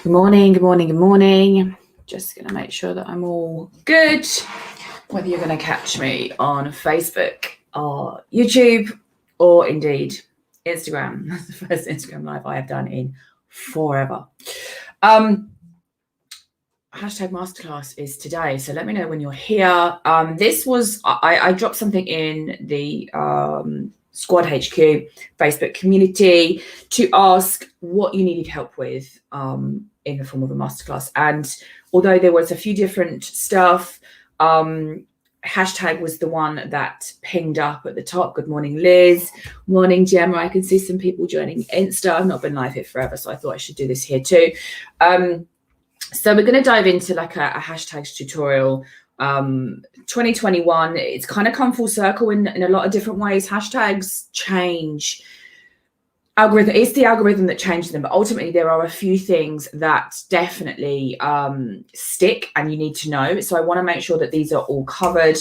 Good morning, good morning, good morning. Just going to make sure that I'm all good. Whether you're going to catch me on Facebook or YouTube or indeed Instagram. That's the first Instagram live I have done in forever. Hashtag masterclass is today, so let me know when you're here. This was, I dropped something in the Squad HQ Facebook community to ask what you needed help with in the form of a masterclass. And although there was a few different stuff, hashtag was the one that pinged up at the top. Good morning, Liz. Morning, Gemma. I can see some people joining Insta. I've not been live here forever, so I thought I should do this here too. So we're going to dive into like a hashtags tutorial. 2021, it's kind of come full circle in a lot of different ways. Hashtags change algorithm. It's the algorithm that changes them, but ultimately there are a few things that definitely stick and you need to know. So I want to make sure that these are all covered.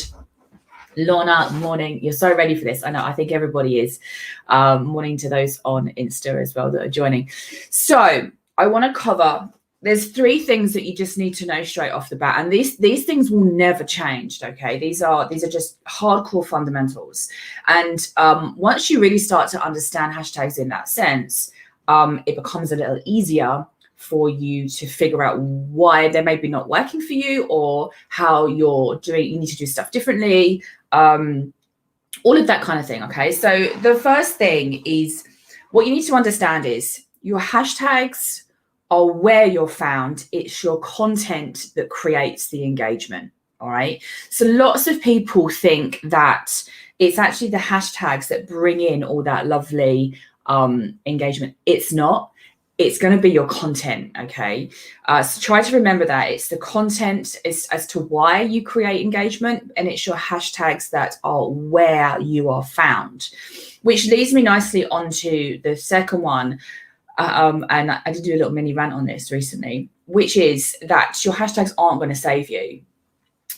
Lorna, morning. You're so ready for this. I know. I think everybody is. Morning to those on Insta as well that are joining. So I want to cover. There's three things that you just need to know straight off the bat, and these things will never change. Okay, these are just hardcore fundamentals. And once you really start to understand hashtags in that sense, it becomes a little easier for you to figure out why they're maybe not working for you, or how you're doing. You need to do stuff differently. All of that kind of thing. Okay, so the first thing is what you need to understand is your hashtags are where you're found. It's your content that creates the engagement. All right. So lots of people think that it's actually the hashtags that bring in all that lovely engagement. It's not. It's going to be your content. Okay. So try to remember that it's the content as to why you create engagement, and it's your hashtags that are where you are found, which leads me nicely onto the second one. And I did do a little mini rant on this recently, which is that your hashtags aren't going to save you.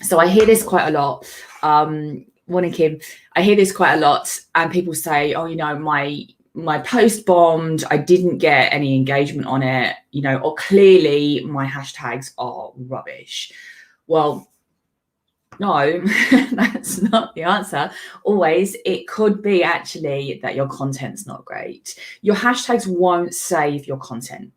So I hear this quite a lot. Morning, Kim. I hear this quite a lot, and people say, "Oh, you know, my post bombed. I didn't get any engagement on it. You know, or clearly my hashtags are rubbish." Well, no, that's not the answer. Always, it could be actually that your content's not great. Your hashtags won't save your content.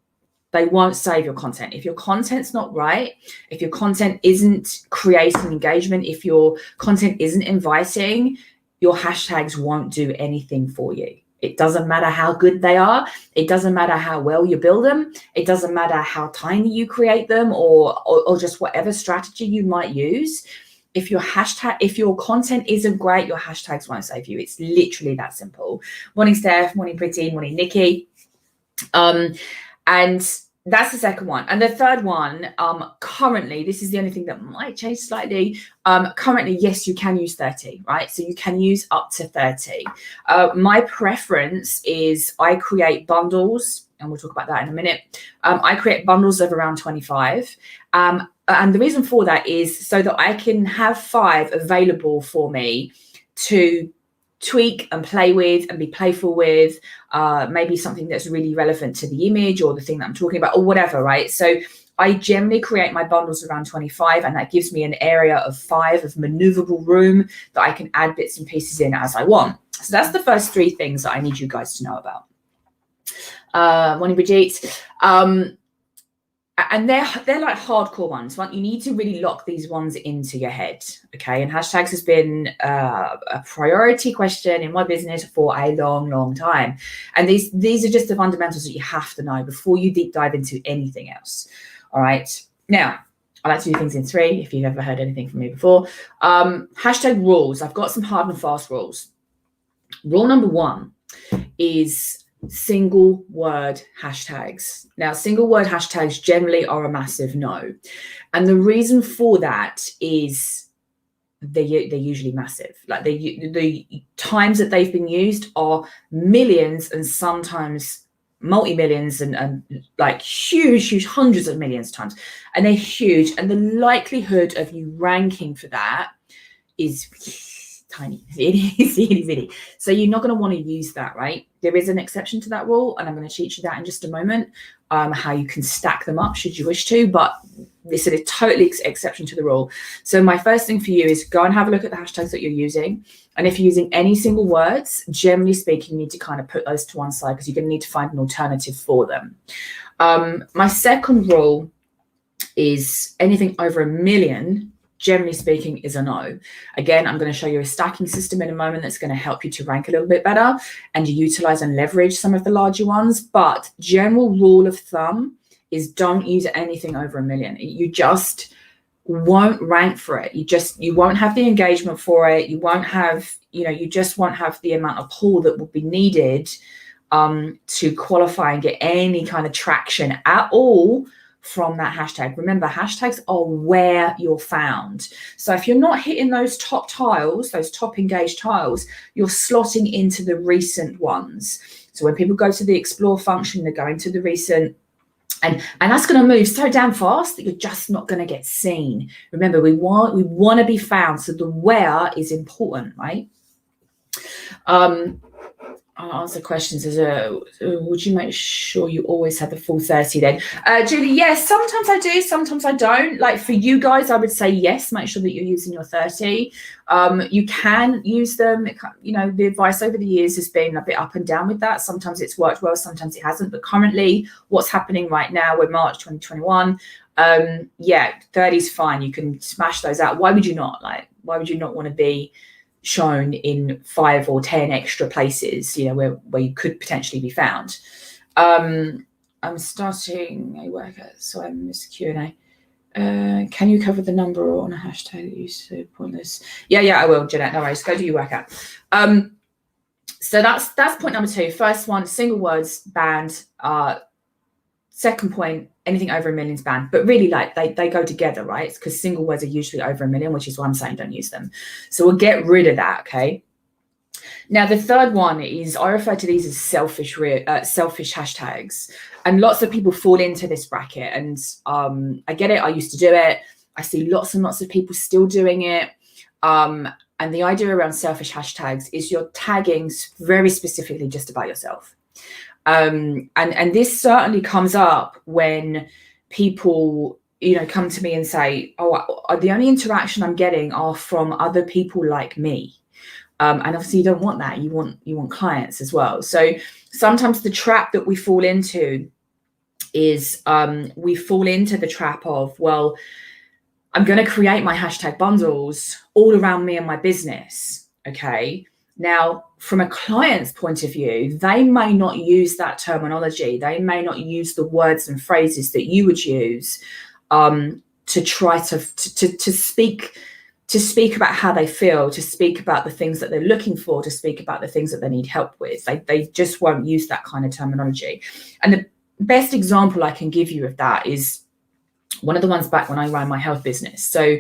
They won't save your content. If your content's not right, if your content isn't creating engagement, if your content isn't inviting, your hashtags won't do anything for you. It doesn't matter how good they are. It doesn't matter how well you build them. It doesn't matter how tiny you create them, or just whatever strategy you might use. If your content isn't great, your hashtags won't save you. It's literally that simple. Morning, Steph. Morning, Pretty. Morning, Nikki. And that's the second one. And the third one, currently, this is the only thing that might change slightly. Currently, yes, you can use 30, right? So you can use up to 30. My preference is I create bundles, and we'll talk about that in a minute. I create bundles of around 25. And the reason for that is so that I can have 5 available for me to tweak and play with and be playful with, maybe something that's really relevant to the image or the thing that I'm talking about or whatever, right? So I generally create my bundles around 25, and that gives me an area of 5 of maneuverable room that I can add bits and pieces in as I want. So that's the first 3 things that I need you guys to know about. Morning, Brigitte. And they're like hardcore ones. You need to really lock these ones into your head, okay? And hashtags has been a priority question in my business for a long, long time. And these are just the fundamentals that you have to know before you deep dive into anything else, all right? Now, I like to do things in 3, if you've ever heard anything from me before. Hashtag rules. I've got some hard and fast rules. Rule number 1 is single word hashtags. Now, single word hashtags generally are a massive no. And the reason for that is they're usually massive. Like the times that they've been used are millions and sometimes multi-millions and like huge hundreds of millions of times. And they're huge. And the likelihood of you ranking for that is tiny, it's itty bitty. So you're not going to want to use that, right? There is an exception to that rule, and I'm going to teach you that in just a moment, how you can stack them up should you wish to, but this is a totally exception to the rule. So my first thing for you is go and have a look at the hashtags that you're using. And if you're using any single words, generally speaking, you need to kind of put those to one side because you're going to need to find an alternative for them. My second rule is anything over 1 million, generally speaking, is a no. Again, I'm going to show you a stacking system in a moment that's going to help you to rank a little bit better and utilize and leverage some of the larger ones. But general rule of thumb is don't use anything over 1 million. You just won't rank for it. You won't have the engagement for it. You won't have, you just won't have the amount of pull that will be needed to qualify and get any kind of traction at all from that hashtag. Remember, hashtags are where you're found. So if you're not hitting those top tiles, those top engaged tiles, you're slotting into the recent ones. So when people go to the explore function, they're going to the recent, and that's going to move so damn fast that you're just not going to get seen. Remember, we want to be found. So the where is important, right? I'll answer questions as would you make sure you always have the full 30 then? Julie, yes, sometimes I do, sometimes I don't. Like for you guys, I would say yes, make sure that you're using your 30. You can use them. The advice over the years has been a bit up and down with that. Sometimes it's worked well, sometimes it hasn't. But currently, what's happening right now, we're March 2021. 30 is fine. You can smash those out. Why would you not? Why would you not want to be shown in 5 or 10 extra places, where you could potentially be found? I'm starting a workout, so I missed Q&A. Can you cover the number on a hashtag that you said pointless? Yeah, I will, Jeanette. No worries. Go do your workout. So that's point number 2. First one, single words banned. Second point, anything over 1 million is banned. But really, they go together, right? Because single words are usually over 1 million, which is why I'm saying don't use them. So we'll get rid of that, okay? Now, the third one is, I refer to these as selfish hashtags. And lots of people fall into this bracket. And I get it. I used to do it. I see lots and lots of people still doing it. And the idea around selfish hashtags is you're tagging very specifically just about yourself. And this certainly comes up when people, come to me and say, the only interaction I'm getting are from other people like me. And obviously you don't want that. You want clients as well. So sometimes the trap that we fall into is we fall into the trap of, well, I'm going to create my hashtag bundles all around me and my business. Okay. Now, from a client's point of view, they may not use that terminology. They may not use the words and phrases that you would use to try to speak about how they feel, to speak about the things that they're looking for, to speak about the things that they need help with. They just won't use that kind of terminology. And the best example I can give you of that is one of the ones back when I ran my health business. So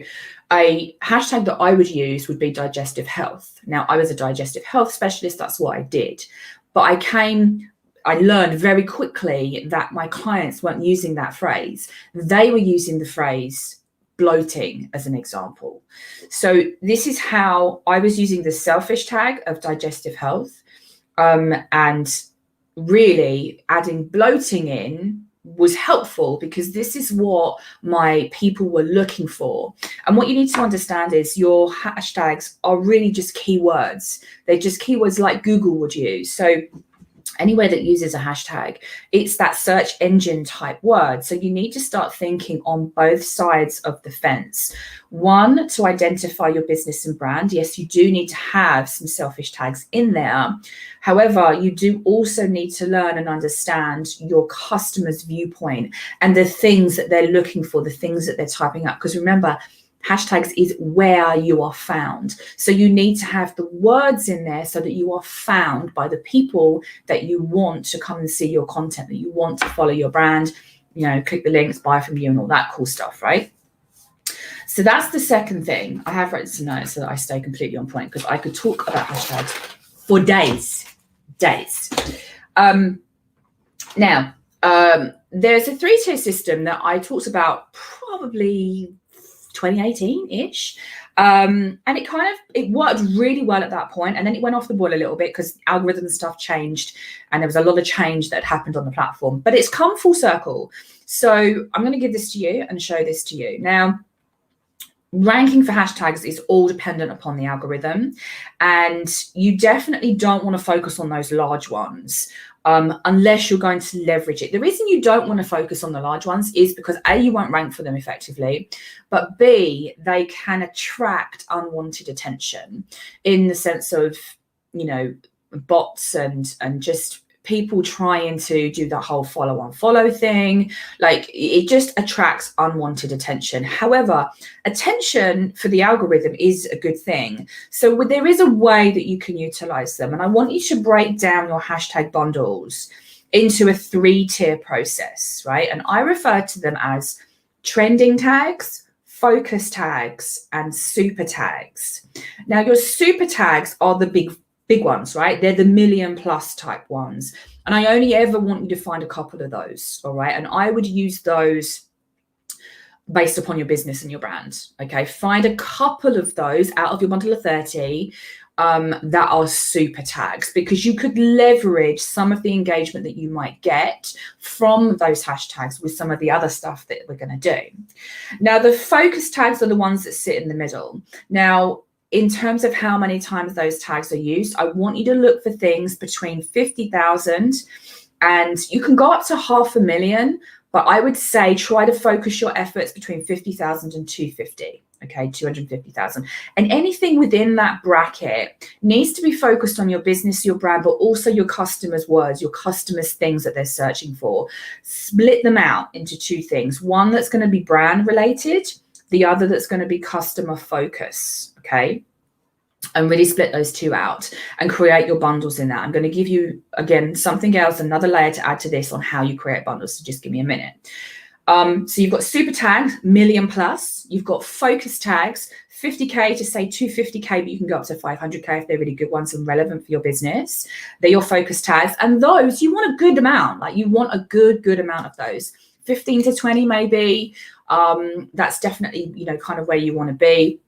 a hashtag that I would use would be digestive health. Now, I was a digestive health specialist. That's what I did. But I learned very quickly that my clients weren't using that phrase. They were using the phrase bloating as an example. So this is how I was using the selfish tag of digestive health, and really adding bloating in was helpful because this is what my people were looking for. And what you need to understand is your hashtags are really just keywords. They're just keywords like Google would use. So anywhere that uses a hashtag, it's that search engine type word. So you need to start thinking on both sides of the fence. One, to identify your business and brand. Yes, you do need to have some selfish tags in there. However, you do also need to learn and understand your customer's viewpoint and the things that they're looking for, the things that they're typing up. Because remember, hashtags is where you are found. So you need to have the words in there so that you are found by the people that you want to come and see your content, that you want to follow your brand, click the links, buy from you and all that cool stuff, right? So that's the second thing. I have written some notes so that I stay completely on point because I could talk about hashtags for days. Now, there's a 3-tier system that I talked about probably 2018-ish. And it worked really well at that point, and then it went off the boil a little bit because algorithm stuff changed and there was a lot of change that happened on the platform, but it's come full circle. So I'm going to give this to you and show this to you. Now, ranking for hashtags is all dependent upon the algorithm, and you definitely don't want to focus on those large ones unless you're going to leverage it. The reason you don't want to focus on the large ones is because A, you won't rank for them effectively, but B, they can attract unwanted attention in the sense of, you know, bots and just people trying to do that whole follow on follow thing. Like, it just attracts unwanted attention. However, attention for the algorithm is a good thing. So there is a way that you can utilize them. And I want you to break down your hashtag bundles into a 3-tier process, right? And I refer to them as trending tags, focus tags, and super tags. Now, your super tags are the big ones, right? They're the million plus type ones. And I only ever want you to find a couple of those, all right? And I would use those based upon your business and your brand, okay? Find a couple of those out of your bundle of 30 that are super tags, because you could leverage some of the engagement that you might get from those hashtags with some of the other stuff that we're going to do. Now, the focus tags are the ones that sit in the middle. Now, in terms of how many times those tags are used, I want you to look for things between 50,000 and you can go up to 500,000, but I would say try to focus your efforts between 50,000 and 250. Okay, 250,000. And anything within that bracket needs to be focused on your business, your brand, but also your customers' words, your customers' things that they're searching for. Split them out into 2 things. One that's going to be brand related, the other that's going to be customer focus, okay? And really split those 2 out and create your bundles in that. I'm going to give you, again, something else, another layer to add to this on how you create bundles, so just give me a minute. So you've got super tags, million plus. You've got focus tags, 50K to say 250K, but you can go up to 500K if they're really good ones and relevant for your business. They're your focus tags. And those, you want a good amount. Like, you want a good amount of those. 15 to 20 maybe. That's definitely, you know, kind of where you want to be.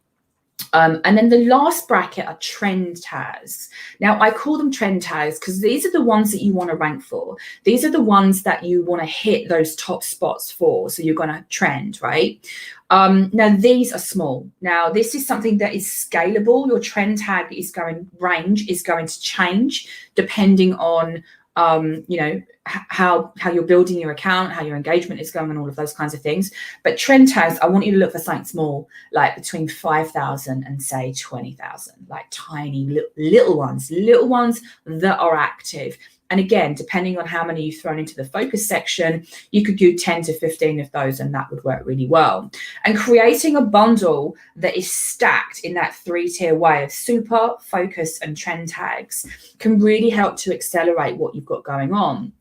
And then the last bracket are trend tags. Now, I call them trend tags because these are the ones that you want to rank for. These are the ones that you want to hit those top spots for. So you're going to trend, right? Now, these are small. Now, this is something that is scalable. Your trend tag range is going to change depending on you know, how you're building your account, how your engagement is going, and all of those kinds of things. But trend tags, I want you to look for something small, like between 5,000 and say 20,000, like tiny little ones that are active. And again, depending on how many you've thrown into the focus section, you could do 10 to 15 of those, and that would work really well. And creating a bundle that is stacked in that 3-tier way of super, focus, and trend tags can really help to accelerate what you've got going on.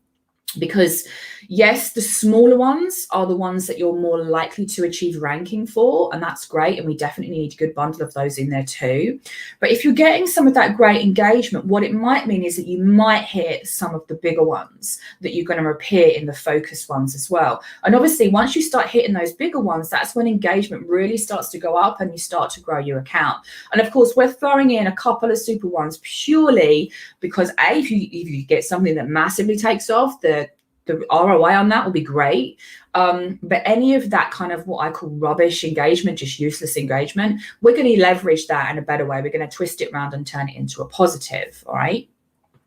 Because yes, the smaller ones are the ones that you're more likely to achieve ranking for, and that's great, and we definitely need a good bundle of those in there too. But if you're getting some of that great engagement, what it might mean is that you might hit some of the bigger ones that you're going to appear in the focus ones as well. And obviously, once you start hitting those bigger ones, that's when engagement really starts to go up and you start to grow your account. And of course, we're throwing in a couple of super ones purely because if you get something that massively takes off, the ROI on that will be great. But any of that kind of what I call rubbish engagement, just useless engagement, we're going to leverage that in a better way. We're going to twist it around and turn it into a positive. All right.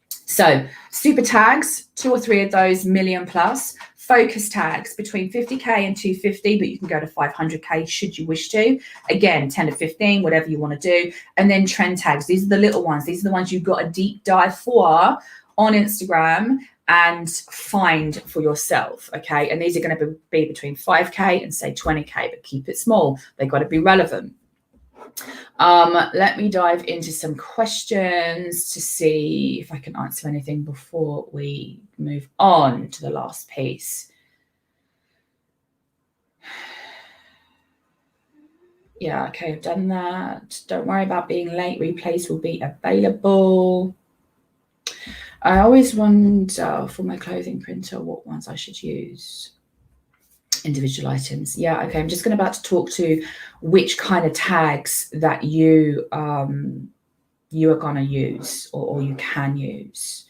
So super tags, 2 or 3 of those, million plus. Focus tags between 50K and 250, but you can go to 500K should you wish to. Again, 10 to 15, whatever you want to do. And then trend tags. These are the little ones. These are the ones you've got a deep dive for on Instagram and find for yourself, okay? And these are going to be between 5K and say 20K, but keep it small. They've got to be relevant. Let me dive into some questions to see if I can answer anything before we move on to the last piece. Yeah, okay, I've done that. Don't worry about being late. Replays will be available. I always wonder for my clothing printer what ones I should use. Individual items. Yeah, okay. I'm just about to talk to which kind of tags that you you are going to use or you can use.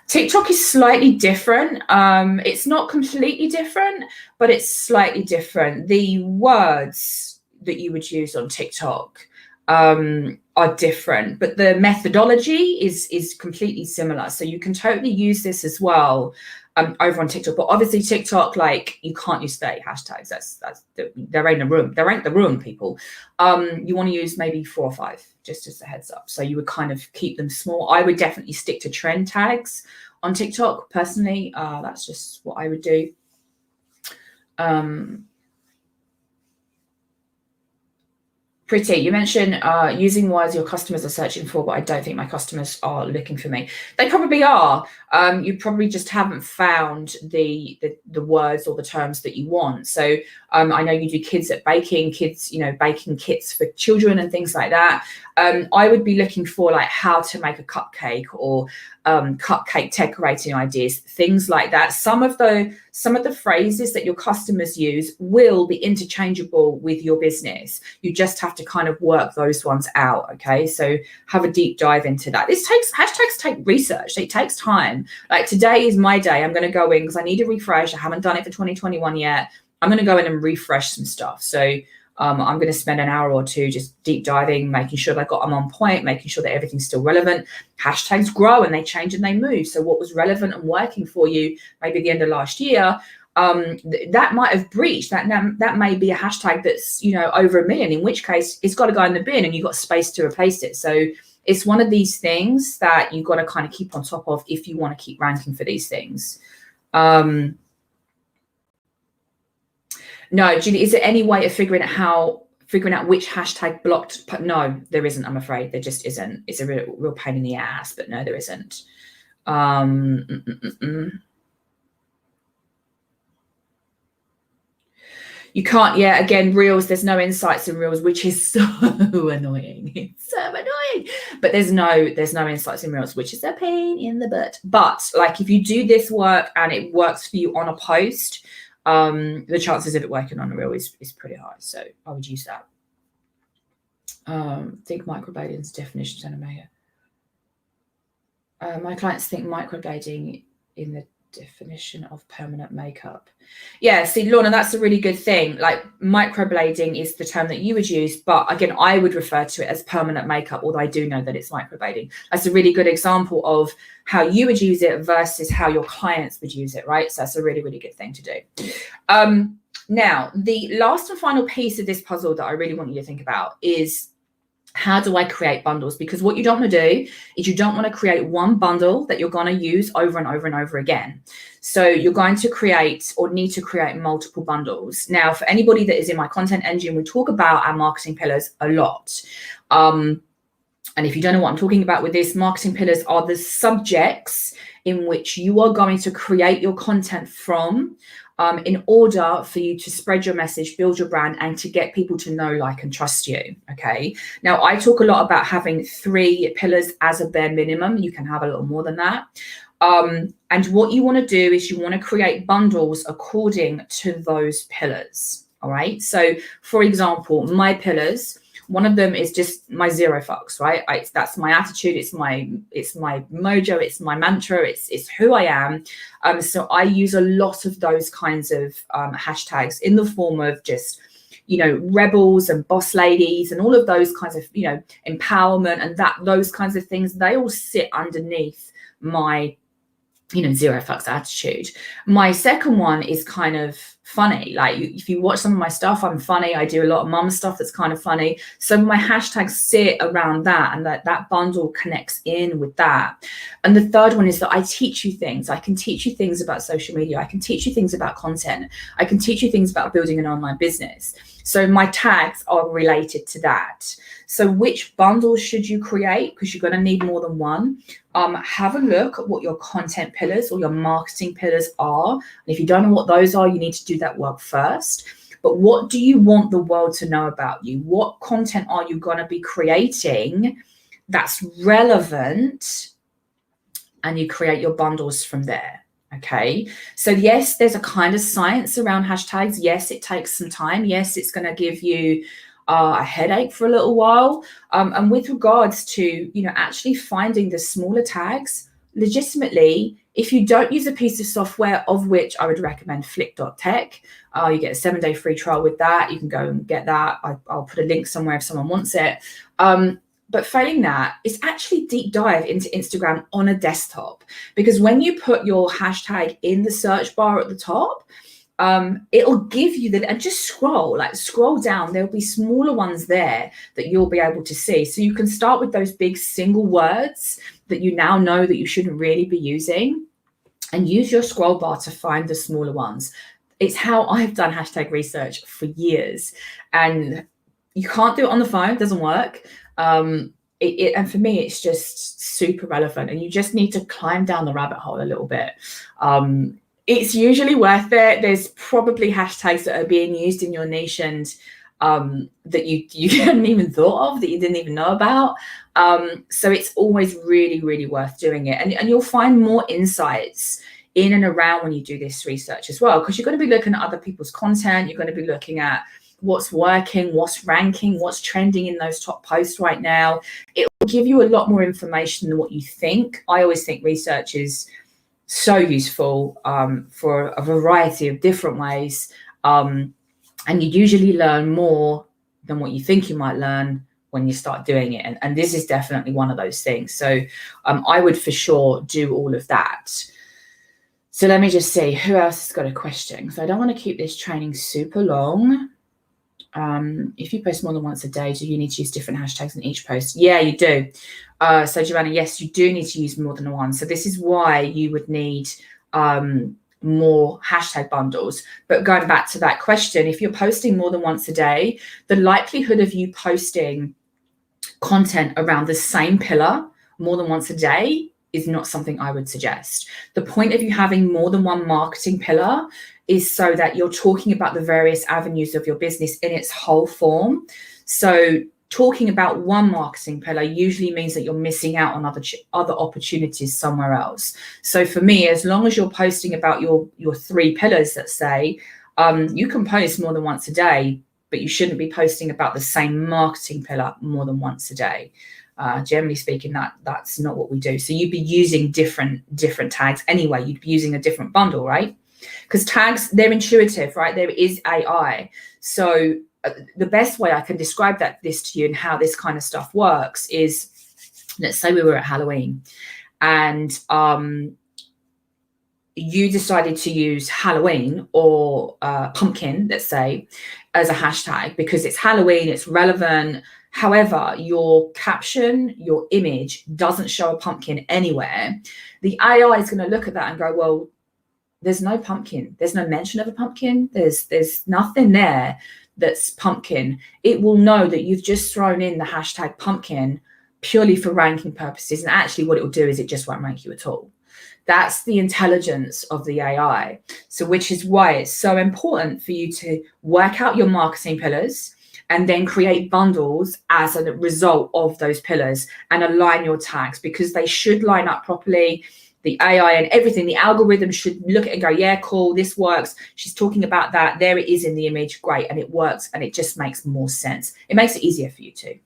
TikTok is slightly different. It's not completely different, but it's slightly different. The words that you would use on TikTok are different, but the methodology is completely similar. So you can totally use this as well over on TikTok. But obviously TikTok, like, you can't use 30 hashtags. That's there ain't the room, people. You want to use maybe 4 or 5, just as a heads up. So you would kind of keep them small. I would definitely stick to trend tags on TikTok personally. That's just what I would do. Pretty, you mentioned using words your customers are searching for, but I don't think my customers are looking for me. They probably are. You probably just haven't found the words or the terms that you want. So I know you do kids at baking, baking kits for children and things like that. I would be looking for like how to make a cupcake or cupcake decorating ideas, things like that. Some of the phrases that your customers use will be interchangeable with your business. You just have to kind of work those ones out. Okay, so have a deep dive into that. Hashtags take research. It takes time. Like, today is my day. I'm going to go in because I need a refresh. I haven't done it for 2021 yet. I'm going to go in and refresh some stuff. So I'm going to spend an hour or two just deep diving, making sure that I got them on point, making sure that everything's still relevant. Hashtags grow and they change and they move. So what was relevant and working for you maybe at the end of last year, that might have breached. That may be a hashtag that's, over 1 million, in which case it's got to go in the bin and you've got space to replace it. So it's one of these things that you've got to kind of keep on top of if you want to keep ranking for these things. No, Julie, is there any way of figuring out which hashtag blocked? No, there isn't, I'm afraid. There just isn't. It's a real pain in the ass, but no, there isn't. You can't, again, Reels, there's no insights in Reels, which is so annoying. It's so annoying. But there's no insights in Reels, which is a pain in the butt. But like, if you do this work and it works for you on a post, the chances of it working on a reel is pretty high. So I would use that. Think microblading's definition of omega. My clients think microblading in the definition of permanent makeup. Yeah, see, Lorna, that's a really good thing. Like, microblading is the term that you would use, but again, I would refer to it as permanent makeup, although I do know that it's microblading. That's a really good example of how you would use it versus how your clients would use it, right? So that's a really, really good thing to do. Now, the last and final piece of this puzzle that I really want you to think about is, how do I create bundles? Because what you don't want to do is you don't want to create one bundle that you're going to use over and over and over again. So you're going to create or need to create multiple bundles. Now, for anybody that is in my content engine, we talk about our marketing pillars a lot. And if you don't know what I'm talking about with this, marketing pillars are the subjects in which you are going to create your content from, in order for you to spread your message, build your brand, and to get people to know, like, and trust you. Okay. Now, I talk a lot about having 3 pillars as a bare minimum. You can have a little more than that. And what you want to do is you want to create bundles according to those pillars. All right. So, for example, my pillars, one of them is just my 0 fucks, right? That's my attitude. It's my mojo. It's my mantra. It's who I am. So I use a lot of those kinds of hashtags in the form of just, rebels and boss ladies and all of those kinds of, empowerment and those kinds of things. They all sit underneath my 0 fucks attitude. My second one is kind of funny. Like, if you watch some of my stuff, I'm funny. I do a lot of mum stuff that's kind of funny. So my hashtags sit around that, and that bundle connects in with that. And the third one is that I teach you things. I can teach you things about social media. I can teach you things about content. I can teach you things about building an online business. So my tags are related to that. So which bundles should you create? Because you're going to need more than one. Have a look at what your content pillars or your marketing pillars are. And if you don't know what those are, you need to do that work first. But what do you want the world to know about you? What content are you going to be creating that's relevant? And you create your bundles from there. Okay, so yes, there's a kind of science around hashtags. Yes, it takes some time. Yes, it's going to give you a headache for a little while. And with regards to, actually finding the smaller tags, legitimately, if you don't use a piece of software, of which I would recommend Flick.tech, you get a 7-day free trial with that. You can go and get that. I'll put a link somewhere if someone wants it. But failing that, it's actually deep dive into Instagram on a desktop, because when you put your hashtag in the search bar at the top, it'll give you and just scroll down. There'll be smaller ones there that you'll be able to see. So you can start with those big single words that you now know that you shouldn't really be using, and use your scroll bar to find the smaller ones. It's how I've done hashtag research for years, and you can't do it on the phone. It doesn't work. And for me, it's just super relevant, and you just need to climb down the rabbit hole a little bit. It's usually worth it. There's probably hashtags that are being used in your niche and that you hadn't even thought of, that you didn't even know about. So it's always really, really worth doing it. And you'll find more insights in and around when you do this research as well, because you're going to be looking at other people's content. You're going to be looking at what's working, what's ranking, what's trending in those top posts right now. It will give you a lot more information than what you think. I always think research is so useful for a variety of different ways. And you usually learn more than what you think you might learn when you start doing it. And this is definitely one of those things. So I would for sure do all of that. So let me just see who else has got a question. So I don't want to keep this training super long. If you post more than once a day, do you need to use different hashtags in each post? Yeah, you do. So Giovanna, yes, you do need to use more than one. So this is why you would need more hashtag bundles. But going back to that question, if you're posting more than once a day, the likelihood of you posting content around the same pillar more than once a day is not something I would suggest. The point of you having more than one marketing pillar is so that you're talking about the various avenues of your business in its whole form. So talking about one marketing pillar usually means that you're missing out on other opportunities somewhere else. So for me, as long as you're posting about your 3 pillars, let's say, you can post more than once a day, but you shouldn't be posting about the same marketing pillar more than once a day. Generally speaking, that's not what we do. So you'd be using different tags anyway. You'd be using a different bundle, right? Because tags, they're intuitive, right? There is AI. So the best way I can describe this to you and how this kind of stuff works is, let's say we were at Halloween and you decided to use Halloween or pumpkin, let's say, as a hashtag because it's Halloween, it's relevant. However, your caption, your image doesn't show a pumpkin anywhere. The AI is going to look at that and go, well, there's no pumpkin. There's no mention of a pumpkin. There's nothing there that's pumpkin. It will know that you've just thrown in the hashtag pumpkin purely for ranking purposes. And actually what it will do is it just won't rank you at all. That's the intelligence of the AI. So which is why it's so important for you to work out your marketing pillars and then create bundles as a result of those pillars and align your tags because they should line up properly. The AI and everything, the algorithm should look at it and go, yeah, cool, this works. She's talking about that. There it is in the image. Great. And it works. And it just makes more sense. It makes it easier for you too.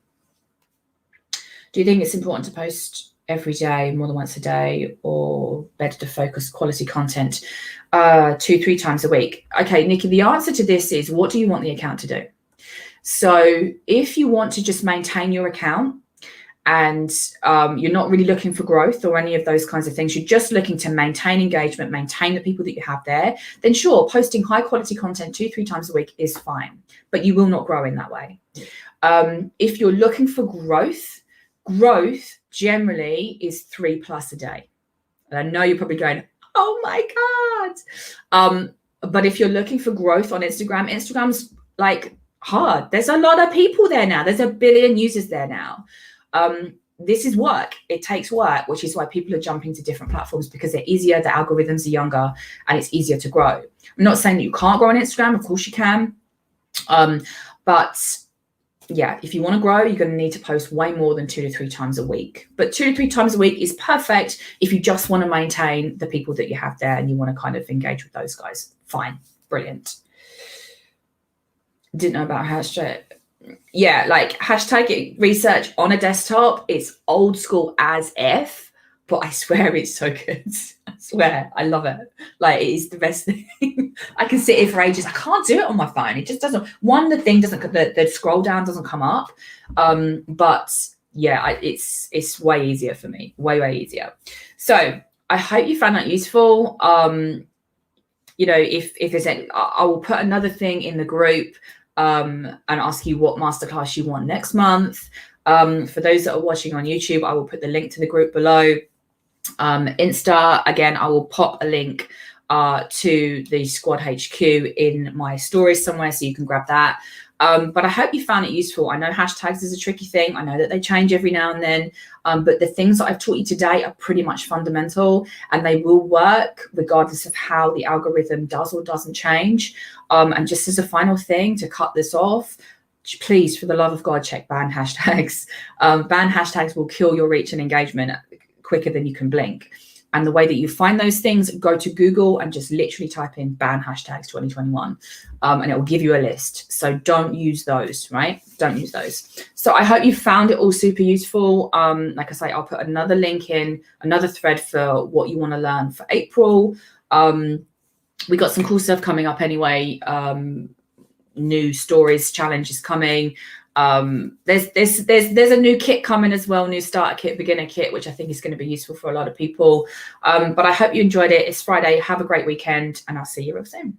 Do you think it's important to post every day, more than once a day, or better to focus quality content 2-3 times a week? Okay, Nikki, the answer to this is, what do you want the account to do? So if you want to just maintain your account, and you're not really looking for growth or any of those kinds of things, you're just looking to maintain engagement, maintain the people that you have there, then sure, posting high quality content 2-3 times a week is fine, but you will not grow in that way. If you're looking for growth generally is 3+ a day. And I know you're probably going, oh my God. But if you're looking for growth on Instagram's like hard. There's a lot of people there now. There's 1 billion users there now. This is work. It takes work, which is why people are jumping to different platforms because they're easier, the algorithms are younger, and it's easier to grow. I'm not saying that you can't grow on Instagram. Of course you can. But yeah, if you want to grow, you're going to need to post way more than 2 to 3 times a week. But 2 to 3 times a week is perfect if you just want to maintain the people that you have there and you want to kind of engage with those guys. Fine, brilliant. Didn't know about hashtag. Yeah, like hashtag research on a desktop, it's old school as F, but I swear it's so good. I swear, I love it. Like, it is the best thing. I can sit here for ages. I can't do it on my phone. It just doesn't. One, the thing doesn't. The scroll down doesn't come up. But yeah, it's way easier for me. Way easier. So I hope you found that useful. You know, if there's any, I will put another thing in the group and ask you what masterclass you want next month. For those that are watching on YouTube, I will put the link to the group below. Insta, again, I will pop a link to the Squad HQ in my stories somewhere, so you can grab that. But I hope you found it useful. I know hashtags is a tricky thing. I know that they change every now and then, but the things that I've taught you today are pretty much fundamental, and they will work regardless of how the algorithm does or doesn't change. And just as a final thing to cut this off, please, for the love of God, check ban hashtags. Ban hashtags will kill your reach and engagement quicker than you can blink. And the way that you find those things, go to Google and just literally type in ban hashtags 2021, and it will give you a list. So don't use those, right? Don't use those. So I hope you found it all super useful. Like I say, I'll put another link in, another thread for what you want to learn for April. We got some cool stuff coming up anyway. New stories challenge is coming. There's a new kit coming as well, new starter kit, beginner kit, which I think is going to be useful for a lot of people. But I hope you enjoyed it. It's Friday. Have a great weekend, and I'll see you real soon.